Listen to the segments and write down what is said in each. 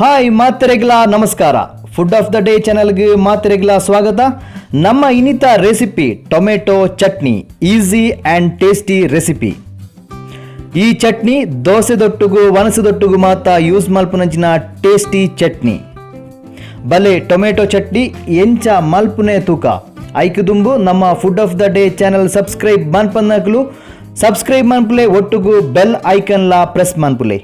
Hi ಮಾತೆರೆಗ್ಲ ನಮಸ್ಕಾರ. Food of the day ಚಾನಲ್ಗೆ ಮಾತೆರೆಗ್ಲ ಸ್ವಾಗತ. ನಮ್ಮ ಇನ್ನಿತ recipe tomato chutney, easy and tasty recipe. ಈ ಚಟ್ನಿ ದೋಸೆದೊಟ್ಟಿಗೂ ವನಸದೊಟ್ಟಿಗೂ ಮಾತ್ರ ಯೂಸ್ ಮಲ್ಪುನಂಚಿನ ಟೇಸ್ಟಿ ಚಟ್ನಿ. ಬಲೆ ಟೊಮೆಟೊ ಚಟ್ನಿ ಎಂಚ ಮಲ್ಪುನೆ ತೂಕ ಐಕು ದುಂಬು ನಮ್ಮ food of the day channel subscribe ಮನ್ಪನ್ನಕ್ಲು ಸಬ್ಸ್ಕ್ರೈಬ್ ಮನ್ಪುಲೆ ಒಟ್ಟಿಗೂ ಬೆಲ್ ಐಕನ್ಲ ಪ್ರೆಸ್ ಮನ್ಪುಲೆ.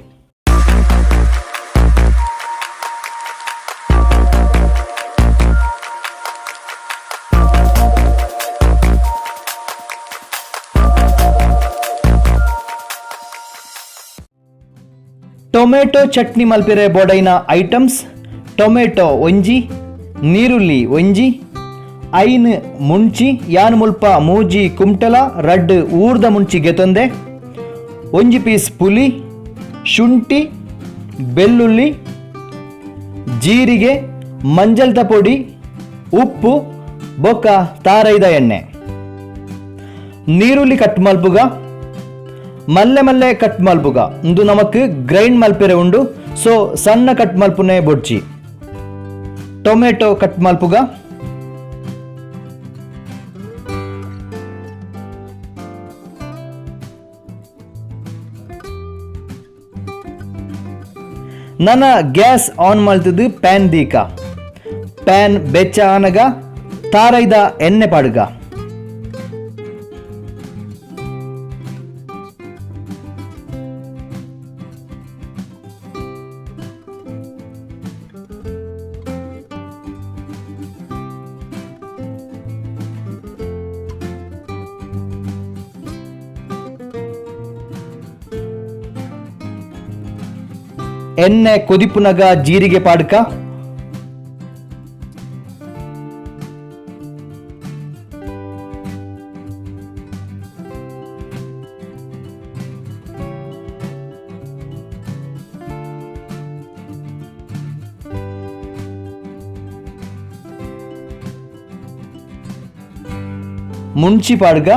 ಟೊಮೆಟೊ ಚಟ್ನಿ ಮಲ್ಪಿರೆ ಬೋಡೈನ ಐಟಮ್ಸ್: ಟೊಮೆಟೊ ಒಂಜಿ, ನೀರುಳ್ಳಿ ಒಂಜಿ, ಐನ್ ಮುಂಚಿ ಯಾನ್ ಮುಲ್ಪ ಮೂಜಿ ಕುಮ್ಟಲ ರಡ್ಡ್ ಊರ್ದ ಮುಂಚಿ ಗೆತೊಂದೆ, ಒಂಜಿ ಪೀಸ್ ಪುಲಿ, ಶುಂಠಿ, ಬೆಳ್ಳುಳ್ಳಿ, ಜೀರಿಗೆ, ಮಂಜಲ್ತ ಪೊಡಿ, ಉಪ್ಪು ಬೊಕ್ಕ ತಾರೈದ ಎಣ್ಣೆ. ನೀರುಳ್ಳಿ ಕಟ್ ಮಲ್ಪುಗ ಮಲ್ಲೆ ಮಲ್ಲೆ ಕಟ್ ಮಲ್ಪುಗ ಇಂದು ನಮಕ್ ಗ್ರೈಂಡ್ ಮಲ್ಪೆರೆ ಉಂಡು, ಸೊ ಸಣ್ಣ ಕಟ್ ಮಲ್ಪುನೆ ಬೊಡ್ಚಿ. ಟೊಮೆಟೊ ಕಟ್ ಮಲ್ಪುಗ ನನ್ನ ಗ್ಯಾಸ್ ಆನ್ ಮಲ್ತದು ಪ್ಯಾನ್ ದೀಕ. ಪ್ಯಾನ್ ಬೆಚ್ಚ ಆನಗ ತಾರೈದ ಎಣ್ಣೆ ಪಾಡುಗ. ಎಣ್ಣೆ ಕೊದಿಪುನಗ ಜೀರಿಗೆ ಪಾಡ್ಕ. ಮುಂಚಿ ಪಾಡ್ಗ.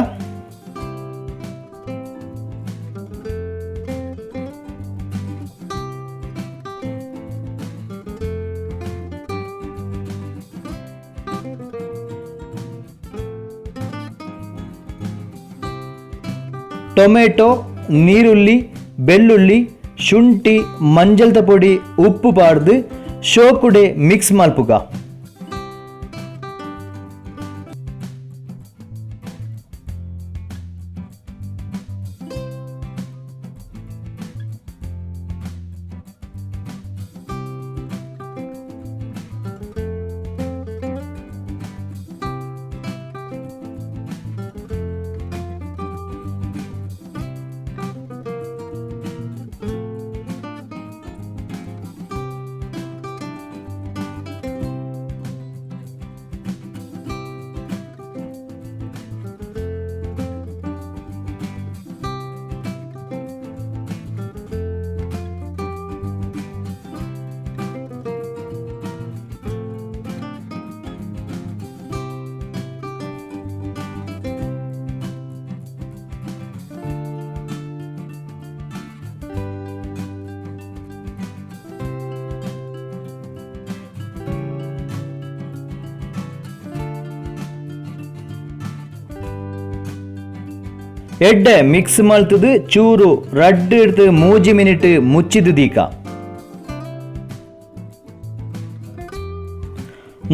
ಟೊಮೆಟೊ, ನೀರುಳ್ಳಿ, ಬೆಳ್ಳುಳ್ಳಿ, ಶುಂಠಿ, ಮಂಜಲ್ತ ಪೊಡಿ, ಉಪ್ಪು ಪಾಡ್ದು ಶೋಕುಡೆ ಮಿಕ್ಸ್ ಮಲ್ಪುಗ. ಎಡ್ಡೆ ಮಿಕ್ಸ್ ಮಲ್ತದು ಚೂರು ರಡ್ಡ್ ಇಡ್ದು 3 ಮಿನಿಟ್ ಮುಚ್ಚಿದು ದೀಕ.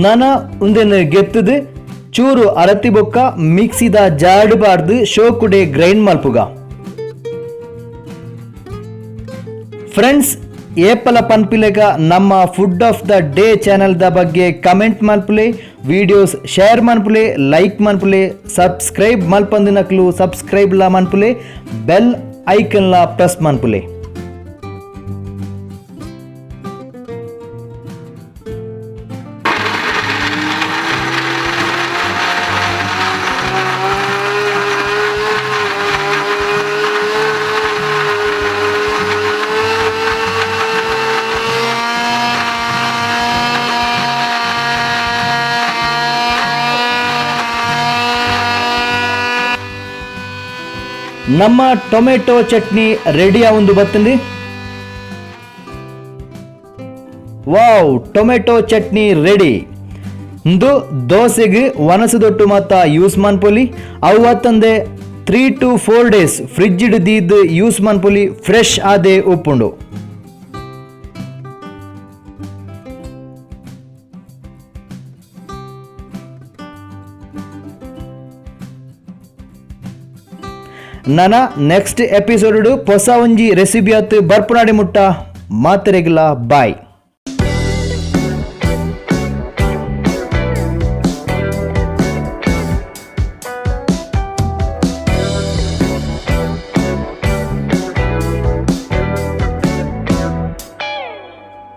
ನನ ಉಂದೆನು ಗೆತ್ತದು ಚೂರು ಅರತಿ ಬೊಕ್ಕ ಮಿಕ್ಸಿದ ಜಾಡು ಬಾರ್ದು ಶೋಕುಡೆ ಗ್ರೈಂಡ್ ಮಲ್ಪುಗ. ಫ್ರೆಂಡ್ಸ್, ಏಪಲ ಪನ್ಪಿಲೆಗ ನಮ್ಮ ಫುಡ್ ಆಫ್ ದ ಡೇ ಚಾನಲ್ದ ಬಗ್ಗೆ ಕಮೆಂಟ್ ಮಲ್ಪುಲೆ, ವಿಡಿಯೋಸ್ ಶೇರ್ ಮನ್ಪುಲೆ, ಲೈಕ್ ಮನ್ಪುಲೆ, ಸಬ್ಸ್ಕ್ರೈಬ್ ಮಲ್ಪಂದಿನಕ್ಲು ಸಬ್ಸ್ಕ್ರೈಬ್ ಲ ಮನ್ಪುಲೆ, ಬೆಲ್ ಐಕನ್ ಲ ಪ್ರೆಸ್ ಮನ್ಪುಲೆ. ನಮ್ಮ ಟೊಮೆಟೊ ಚಟ್ನಿ ರೆಡಿ ಆವೊಂದು ಬತ್ತಂಡಿ. Wow, tomato chutney ready. ಇಂದು ದೋಸೆಗೆ ಒನಸದೊಟ್ಟು ಮಾತ ಯೂಸ್ ಮನ್ಪೊಲಿ. ಅವತ್ತಂದೆ 3 to 4 days ಫ್ರಿಜ್ ಹಿಡಿದಿದ್ದು ಯೂಸ್ ಮನ್ಪೊಲಿ. ಫ್ರೆಶ್ ಆದೆ ಉಪ್ಪುಂಡು. ನನ್ನ ನೆಕ್ಸ್ಟ್ ಎಪಿಸೋಡ್ ಹೊಸ ಒಂಜಿ ರೆಸಿಪಿ ಆತು ಬರ್ಪುನಾಡಿ ಮುಟ್ಟ ಮಾತೆರೆಗ್ಲ ಬಾಯ್.